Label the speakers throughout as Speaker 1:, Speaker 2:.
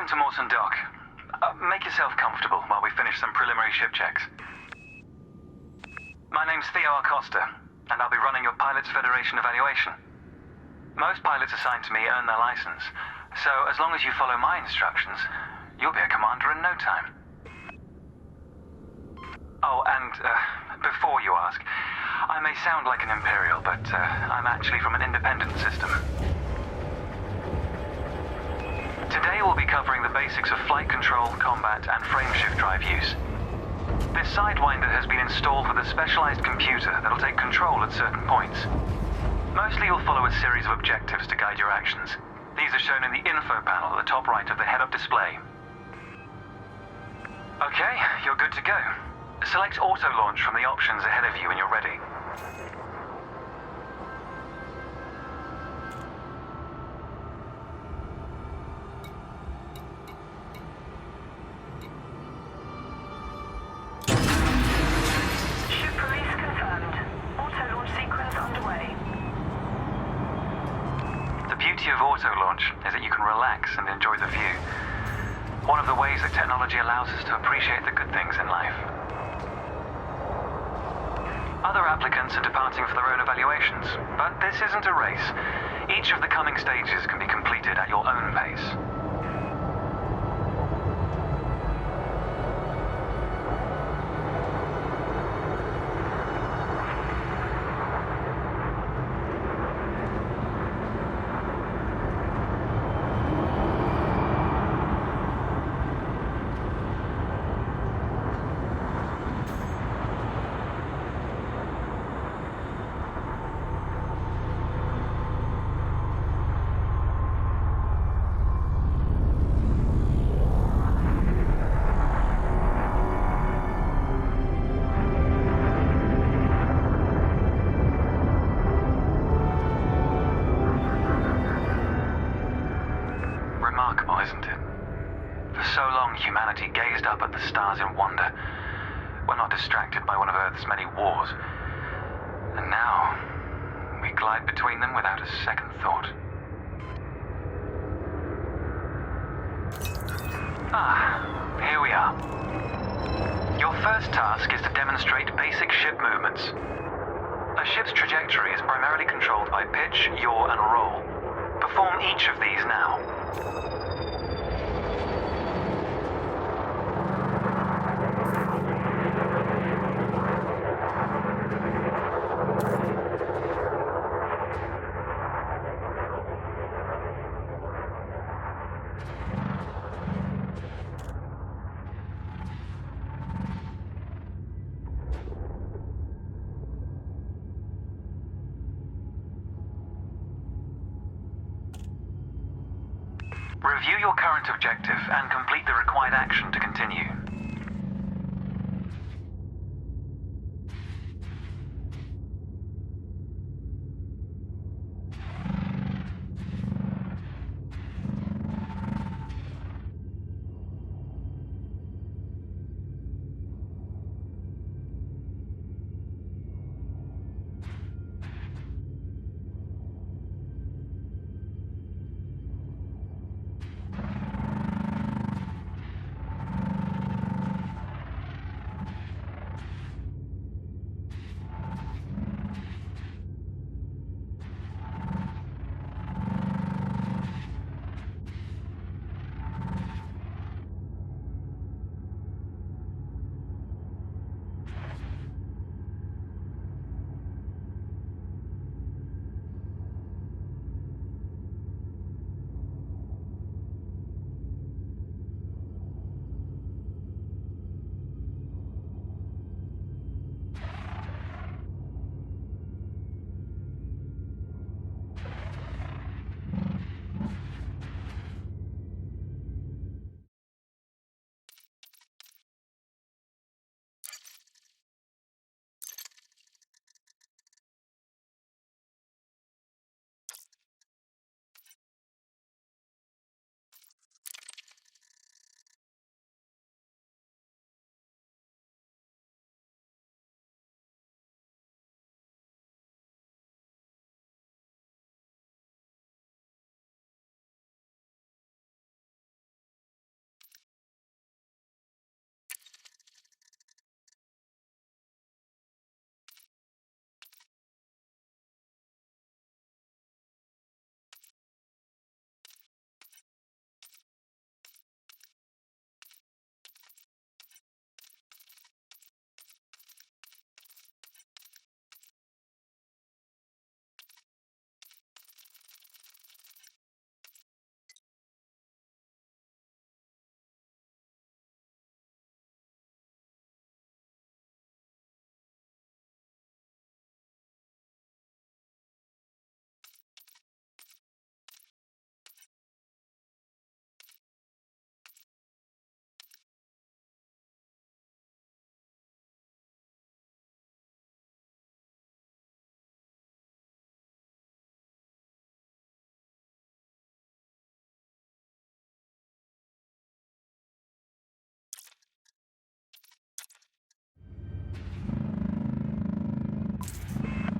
Speaker 1: to Mawson Dock. Make yourself comfortable while we finish some preliminary ship checks. My name's Theo Acosta, and I'll be running your Pilots Federation evaluation. Most pilots assigned to me earn their license, so as long as you follow my instructions, you'll be a commander in no time. Oh, and before you ask, I may sound like an Imperial, but I'm actually from an independent system. Today we'll be covering the basics of flight control, combat, and frameshift drive use. This Sidewinder has been installed with a specialized computer that'll take control at certain points. Mostly you'll follow a series of objectives to guide your actions. These are shown in the info panel at the top right of the head-up display. Okay, you're good to go. Select auto-launch from the options ahead of you when you're ready. Of auto-launch is that you can relax and enjoy the view. One of the ways that technology allows us to appreciate the good things in life. Other applicants are departing for their own evaluations, but this isn't a race. Each of the coming stages can be completed at your own pace. Isn't it? For so long, humanity gazed up at the stars in wonder. We're not distracted by one of Earth's many wars. And now, we glide between them without a second thought. Here we are. Your first task is to demonstrate basic ship movements. A ship's trajectory is primarily controlled by pitch, yaw, and roll. Perform each of these now. Review your current objective and complete the required action to continue.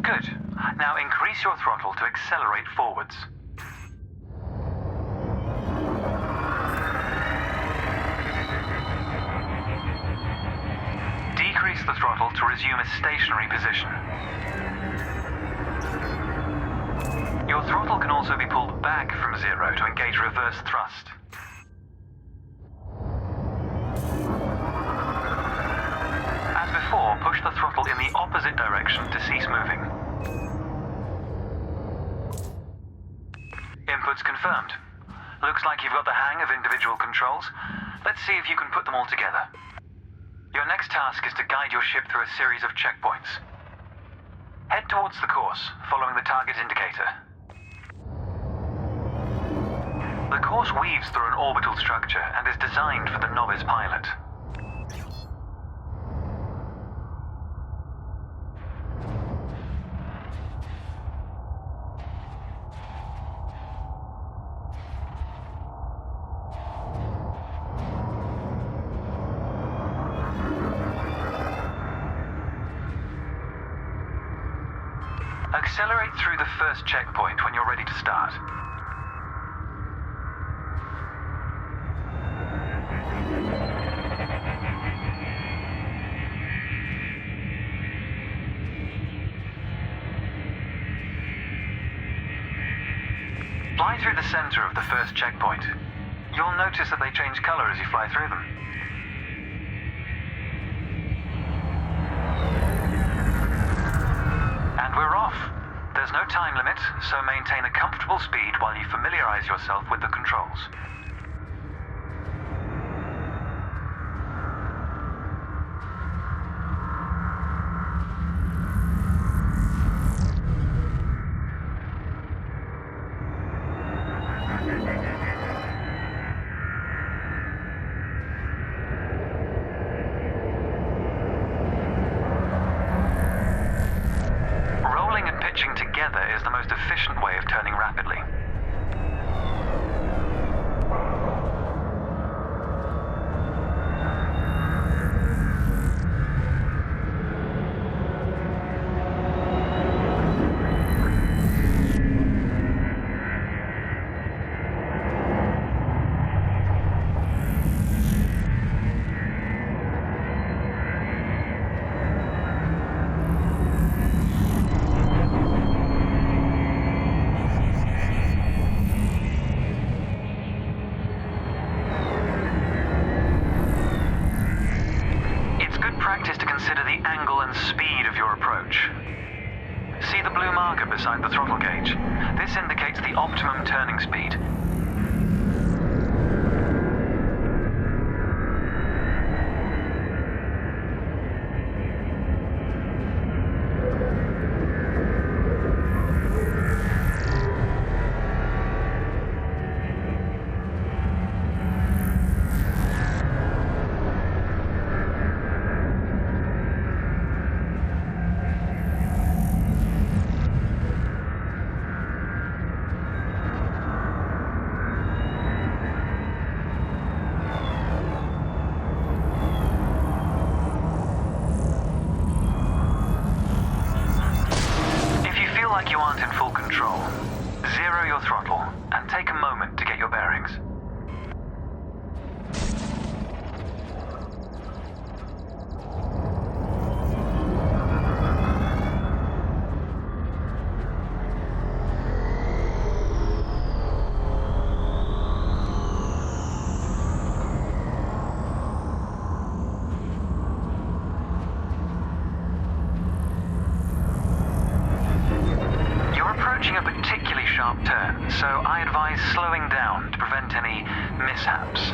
Speaker 1: Good. Now increase your throttle to accelerate forwards. Decrease the throttle to resume a stationary position. Your throttle can also be pulled back from 0 to engage reverse thrust. As before, push the throttle in the opposite direction to cease moving. Inputs confirmed. Looks like you've got the hang of individual controls. Let's see if you can put them all together. Your next task is to guide your ship through a series of checkpoints. Head towards the course, following the target indicator. The course weaves through an orbital structure and is designed for the novice pilot. Accelerate through the first checkpoint when you're ready to start. Fly through the center of the first checkpoint. You'll notice that they change color as you fly through them. And we're off. There's no time limit, so maintain a comfortable speed while you familiarize yourself with the controls. Together is the most efficient way of turning rapidly. Practice to consider the angle and speed of your approach. See the blue marker beside the throttle gauge? This indicates the optimum turning speed. Like you aren't in full control, zero your throttle and take a moment to get your bearings. A particularly sharp turn, so I advise slowing down to prevent any mishaps.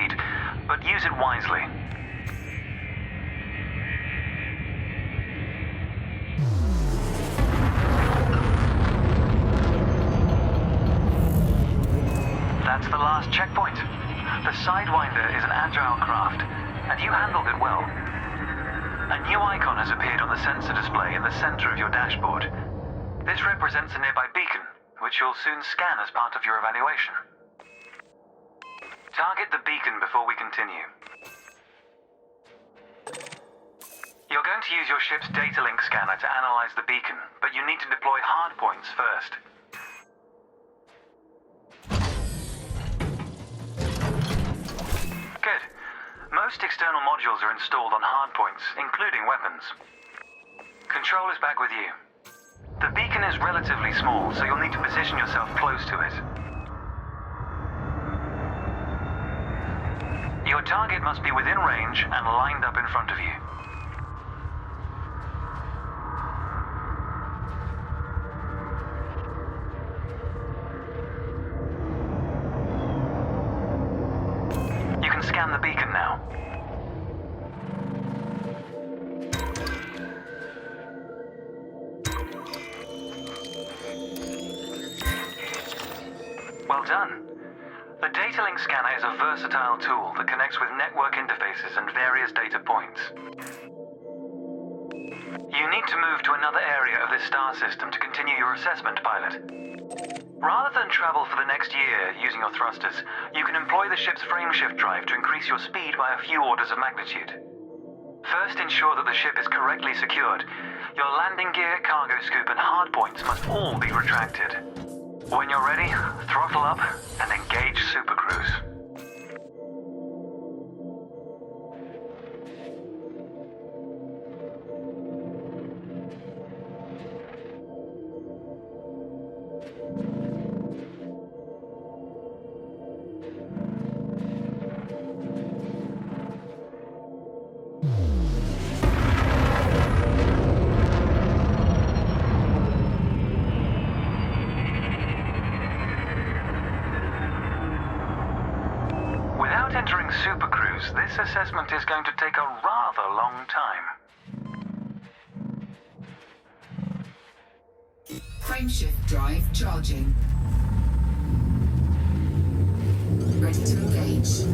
Speaker 1: speed, but use it wisely. That's the last checkpoint. The Sidewinder is an agile craft, and you handled it well. A new icon has appeared on the sensor display in the center of your dashboard. This represents a nearby beacon, which you'll soon scan as part of your evaluation. Target the beacon before we continue. You're going to use your ship's data link scanner to analyze the beacon, but you need to deploy hardpoints first. Good. Most external modules are installed on hardpoints, including weapons. Control is back with you. The beacon is relatively small, so you'll need to position yourself close to it. Your target must be within range and lined up in front of you. You can scan the beacon now. Well done. The data link scanner is a versatile tool that connects with network interfaces and various data points. You need to move to another area of this star system to continue your assessment, pilot. Rather than travel for the next year using your thrusters, you can employ the ship's frameshift drive to increase your speed by a few orders of magnitude. First, ensure that the ship is correctly secured. Your landing gear, cargo scoop, and hardpoints must all be retracted. When you're ready, throttle up and engage Super Cruise. Entering Super Cruise, this assessment is going to take a rather long time.
Speaker 2: Frameshift drive charging. Ready to engage.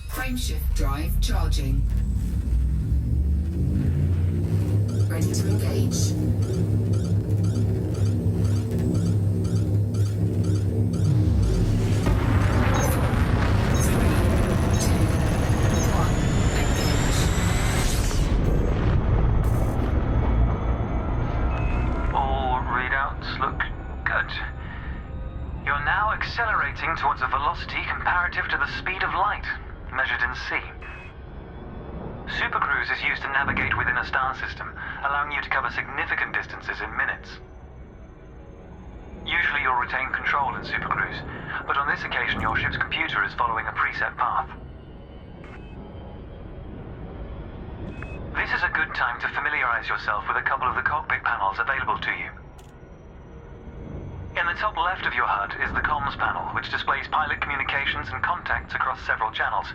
Speaker 2: Frameshift drive charging. Ready to engage.
Speaker 1: Accelerating towards a velocity comparative to the speed of light, measured in c. Super Cruise is used to navigate within a star system, allowing you to cover significant distances in minutes. Usually you'll retain control in Super Cruise, but on this occasion your ship's computer is following a preset path. This is a good time to familiarize yourself with a couple of the cockpit panels available to you. In the top left of your HUD is the comms panel, which displays pilot communications and contacts across several channels.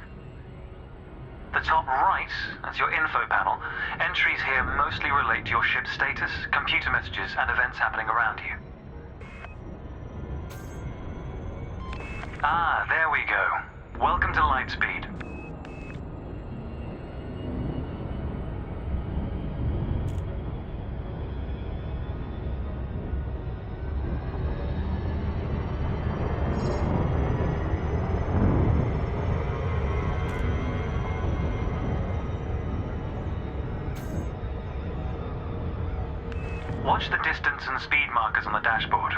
Speaker 1: The top right is your info panel. Entries here mostly relate to your ship's status, computer messages, and events happening around you. Ah, there we go. Welcome to Lightspeed. Watch the distance and speed markers on the dashboard.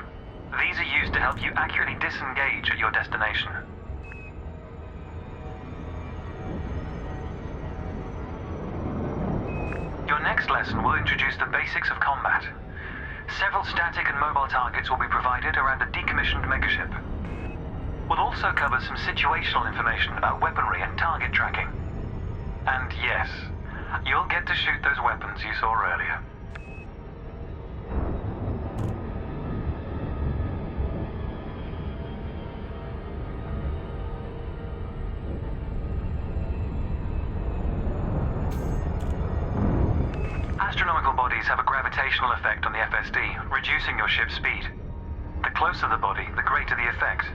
Speaker 1: These are used to help you accurately disengage at your destination. Your next lesson will introduce the basics of combat. Several static and mobile targets will be provided around a decommissioned megaship. We'll also cover some situational information about weaponry and target tracking. And yes, you'll get to shoot those weapons you saw earlier. bodies have a gravitational effect on the FSD, reducing your ship's speed. The closer the body, the greater the effect.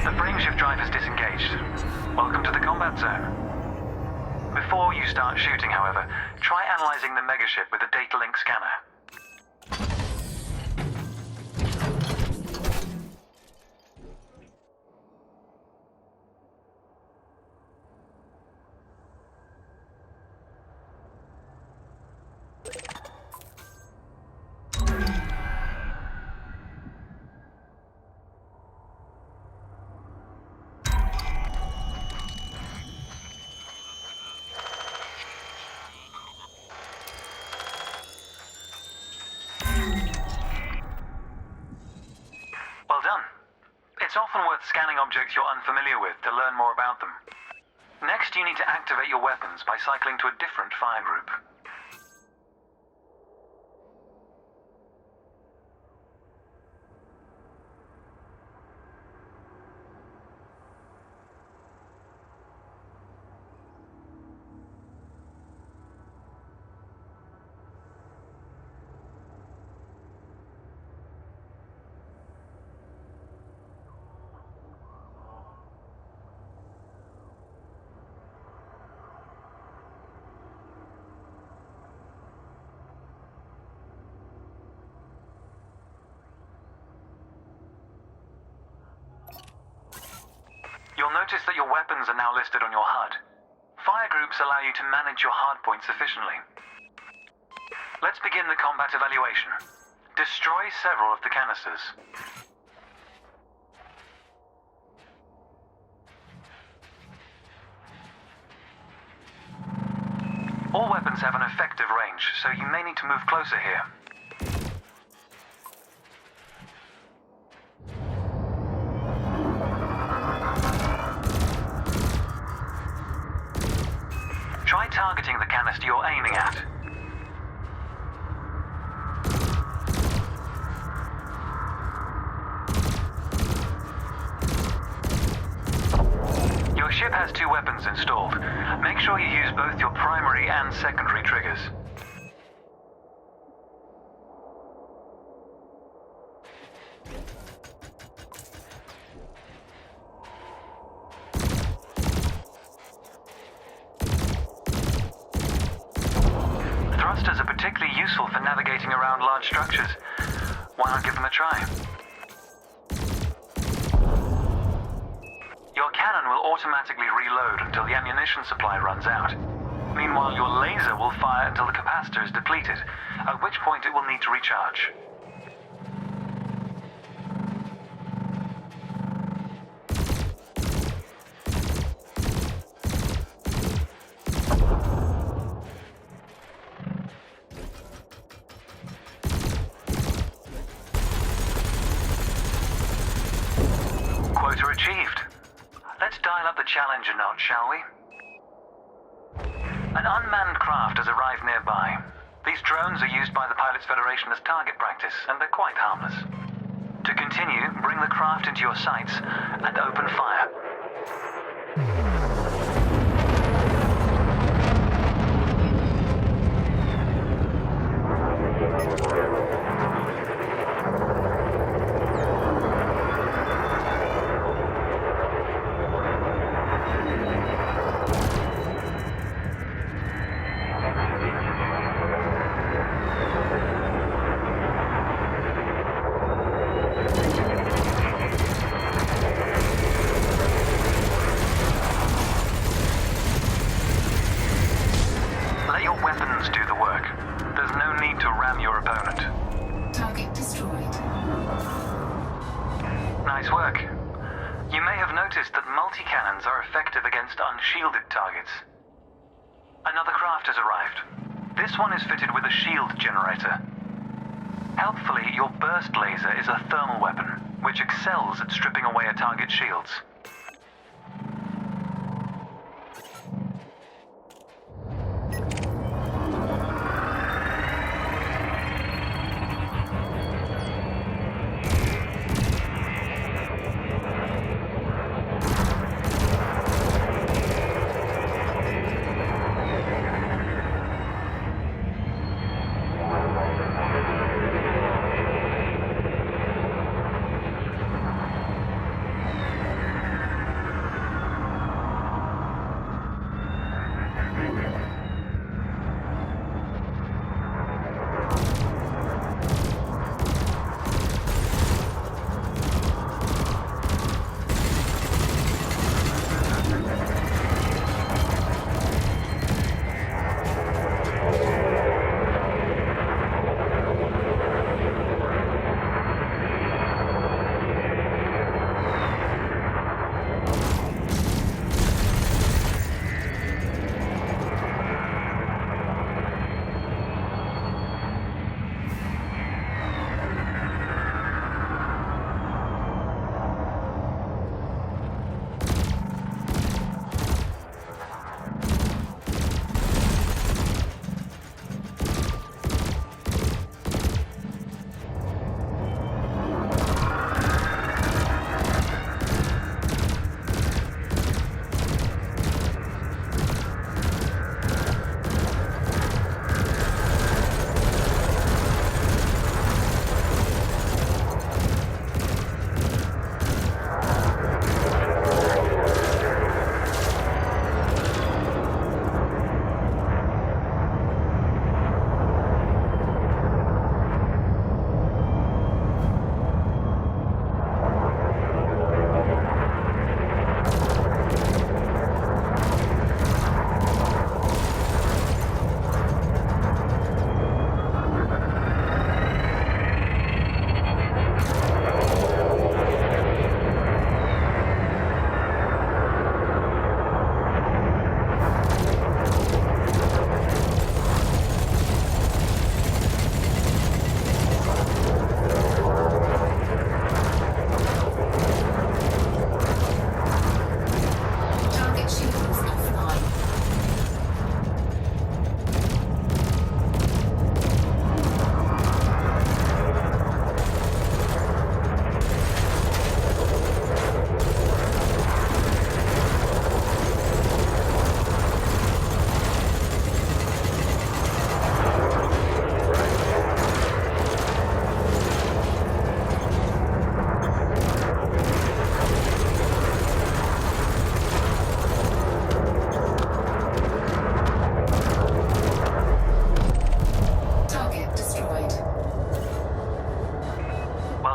Speaker 1: The frameshift drive is disengaged. Welcome to the combat zone. Before you start shooting, however, try analyzing the megaship with a data link scanner. Well done. It's often worth scanning objects you're unfamiliar with to learn more about them. Next, you need to activate your weapons by cycling to a different fire group. You'll notice that your weapons are now listed on your HUD. Fire groups allow you to manage your hardpoints efficiently. Let's begin the combat evaluation. Destroy several of the canisters. All weapons have an effective range, so you may need to move closer here. Try targeting the canister you're aiming at. Your ship has 2 weapons installed. Make sure you use both your primary and secondary triggers. Thrusters are particularly useful for navigating around large structures. Why not give them a try? Your cannon will automatically reload until the ammunition supply runs out. Meanwhile, your laser will fire until the capacitor is depleted, at which point it will need to recharge. Quota achieved. Let's dial up the challenge a notch, shall we? An unmanned craft has arrived nearby. These drones are used by the Pilots Federation as target practice, and they're quite harmless. To continue, bring the craft into your sights and open fire. Let your weapons do the work. There's no need to ram your opponent.
Speaker 2: Target destroyed.
Speaker 1: Nice work. You may have noticed that multi-cannons are effective against unshielded targets. Another craft has arrived. This one is fitted with a shield generator. Helpfully, your burst laser is a thermal weapon, which excels at stripping away a target's shields.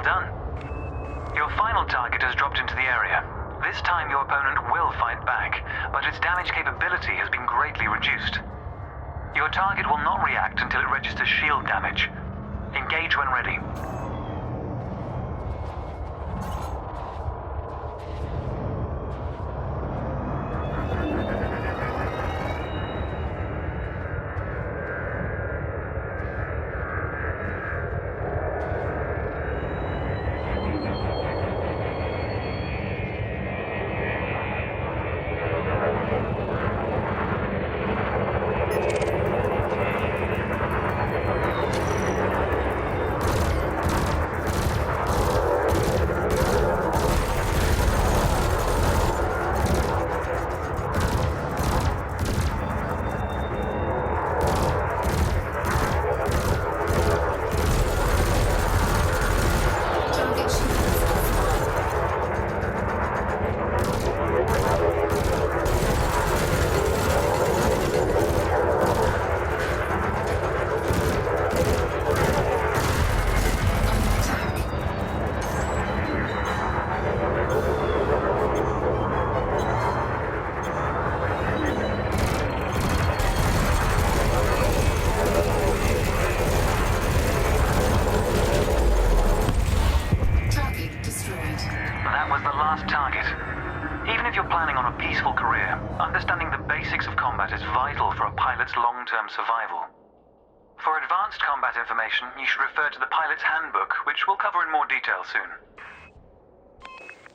Speaker 1: done. Your final target has dropped into the area. This time your opponent will fight back, but its damage capability has been greatly reduced. Your target will not react until it registers shield damage. Engage when ready.
Speaker 2: Target shields offline. Under attack. Target destroyed.
Speaker 1: That was the last target. Even if you're planning on a peaceful career, understanding the basics of combat is vital for a pilot's long-term survival. For advanced combat information, you should refer to the pilot's handbook, which we'll cover in more detail soon.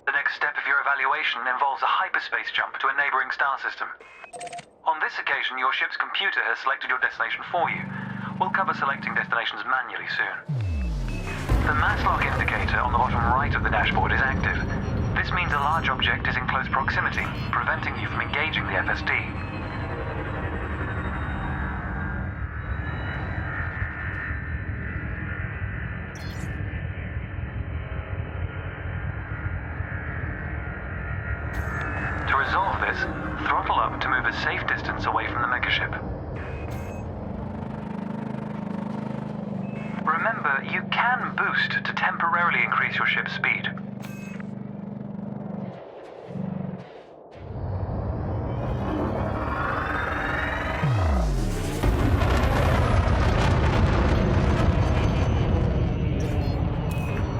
Speaker 1: The next step of your evaluation involves a hyperspace jump to a neighboring star system. On this occasion, your ship's computer has selected your destination for you. We'll cover selecting destinations manually soon. The mass lock indicator on the bottom right of the dashboard is active. This means a large object is in close proximity, preventing you from engaging the FSD. To resolve this, throttle up to move a safe distance away from the megaship. Remember, you can boost to temporarily increase your ship's speed.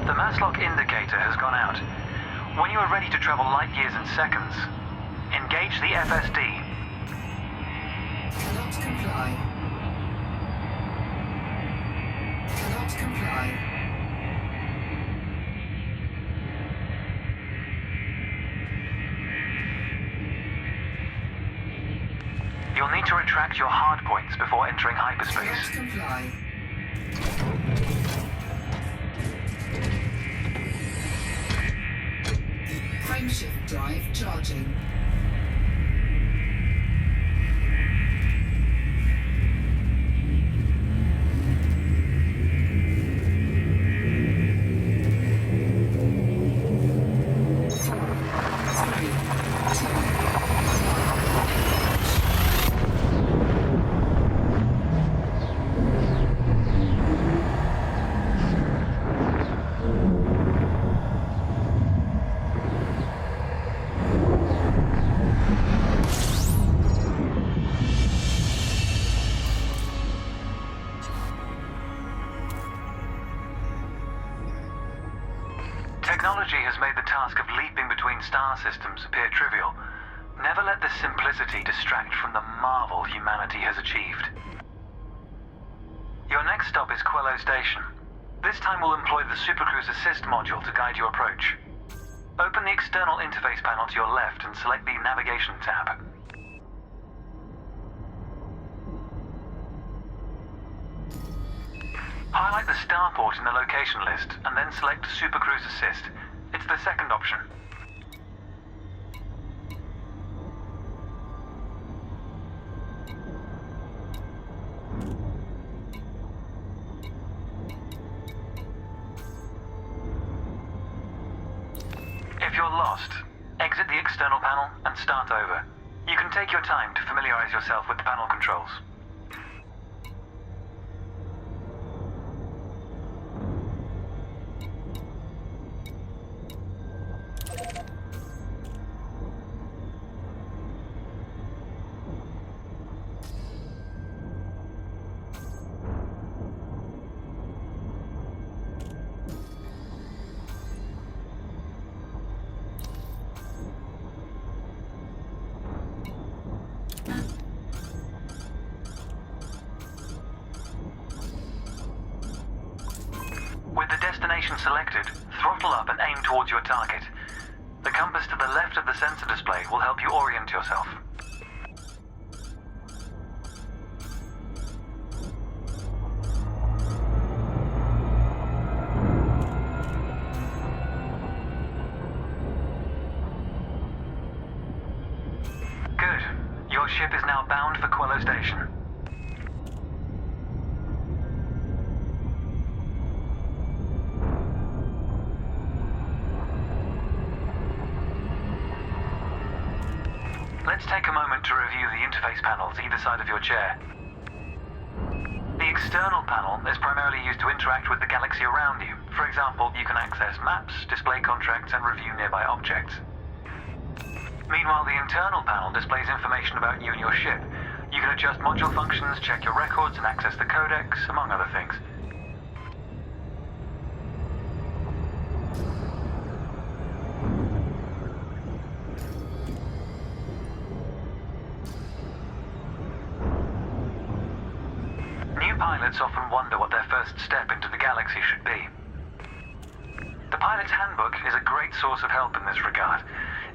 Speaker 1: The mass lock indicator has gone out. When you are ready to travel light years in seconds, engage the FSD.
Speaker 2: Cannot comply. Cannot comply.
Speaker 1: You'll need to retract your hard points before entering hyperspace.
Speaker 2: Cannot comply. Frameshift drive charging.
Speaker 1: Technology has made the task of leaping between star systems appear trivial. Never let this simplicity distract from the marvel humanity has achieved. Your next stop is Quello Station. This time we'll employ the Supercruise Assist module to guide your approach. Open the external interface panel to your left and select the Navigation tab. Highlight the starport in the location list and then select Supercruise Assist. It's the second option. If you're lost, exit the external panel and start over. You can take your time to familiarize yourself with the panel controls. selected, throttle up and aim towards your target. The compass to the left of the sensor display will help you orient yourself. Good. Your ship is now bound for Quello Station. Let's take a moment to review the interface panels either side of your chair. The external panel is primarily used to interact with the galaxy around you. For example, you can access maps, display contracts, and review nearby objects. Meanwhile, the internal panel displays information about you and your ship. You can adjust module functions, check your records, and access the codex, among other things. New pilots often wonder what their first step into the galaxy should be. The pilot's handbook is a great source of help in this regard.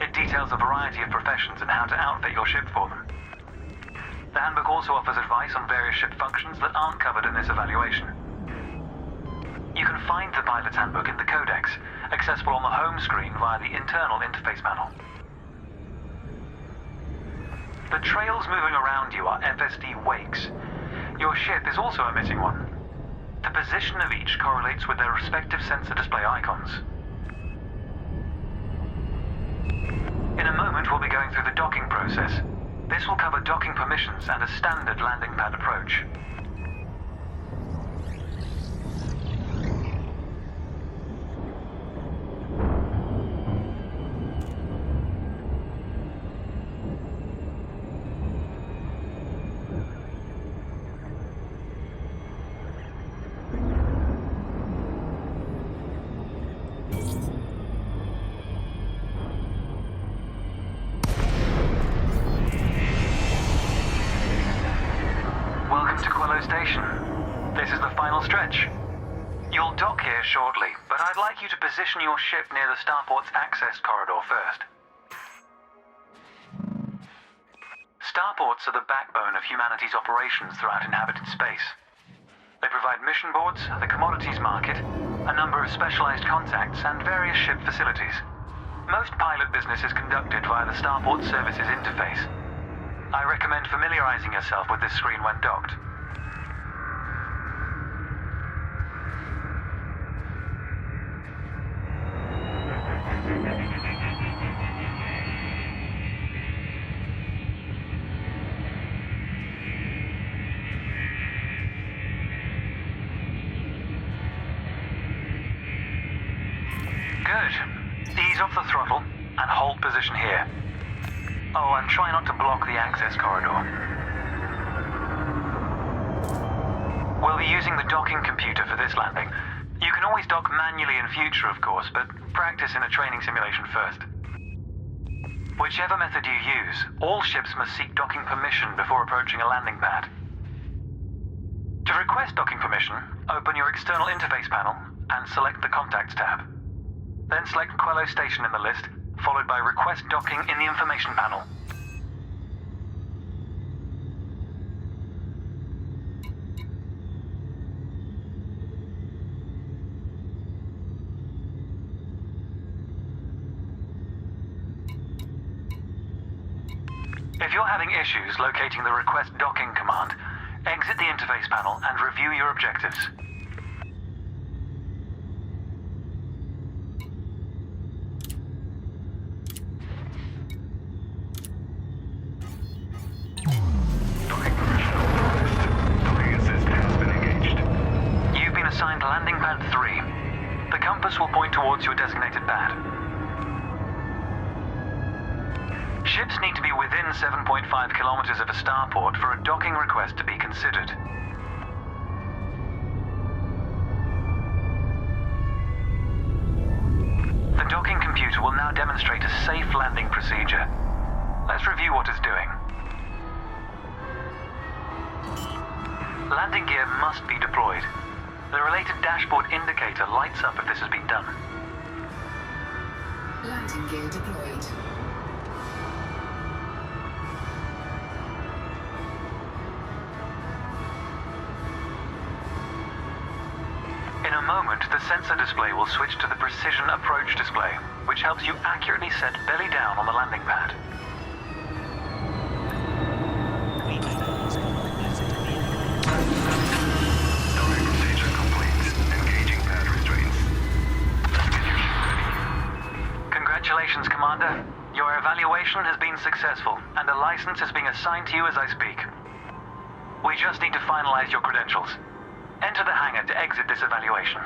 Speaker 1: It details a variety of professions and how to outfit your ship for them. The handbook also offers advice on various ship functions that aren't covered in this evaluation. You can find the pilot's handbook in the codex, accessible on the home screen via the internal interface panel. The trails moving around you are FSD wakes. Your ship is also emitting one. The position of each correlates with their respective sensor display icons. In a moment, we'll be going through the docking process. This will cover docking permissions and a standard landing pad approach. Welcome to Quello Station. This is the final stretch. You'll dock here shortly, but I'd like you to position your ship near the starport's access corridor first. Starports are the backbone of humanity's operations throughout inhabited space. They provide mission boards, the commodities market, a number of specialized contacts, and various ship facilities. Most pilot business is conducted via the Starport Services interface. I recommend familiarizing yourself with this screen when docked. Good. Ease off the throttle and hold position here. Oh, and try not to block the access corridor. We'll be using the docking computer for this landing. You can always dock manually in future, of course, but practice in a training simulation first. Whichever method you use, all ships must seek docking permission before approaching a landing pad. To request docking permission, open your external interface panel and select the Contacts tab. Then select Quello Station in the list, followed by Request Docking in the information panel. If you're having issues locating the Request Docking command, exit the interface panel and review your objectives. Assigned landing pad 3. The compass will point towards your designated pad. Ships need to be within 7.5 kilometers of a starport for a docking request to be considered. The docking computer will now demonstrate a safe landing procedure. Let's review what it's doing. Landing gear must be deployed. The related dashboard indicator lights up if this has been done.
Speaker 2: Landing gear deployed.
Speaker 1: In a moment, the sensor display will switch to the precision approach display, which helps you accurately set belly down on the landing pad.
Speaker 3: Docking procedure complete. Engaging pad restraints.
Speaker 1: Congratulations, Commander. Your evaluation has been successful, and a license is being assigned to you as I speak. We just need to finalize your credentials. Enter the hangar to exit this evaluation.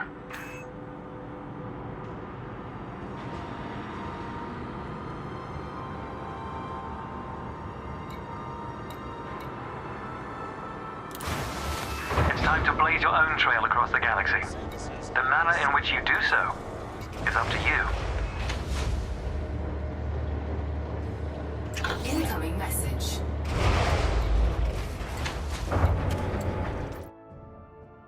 Speaker 1: It's time to blaze your own trail across the galaxy. The manner in which you do so is up to you.
Speaker 2: Incoming message.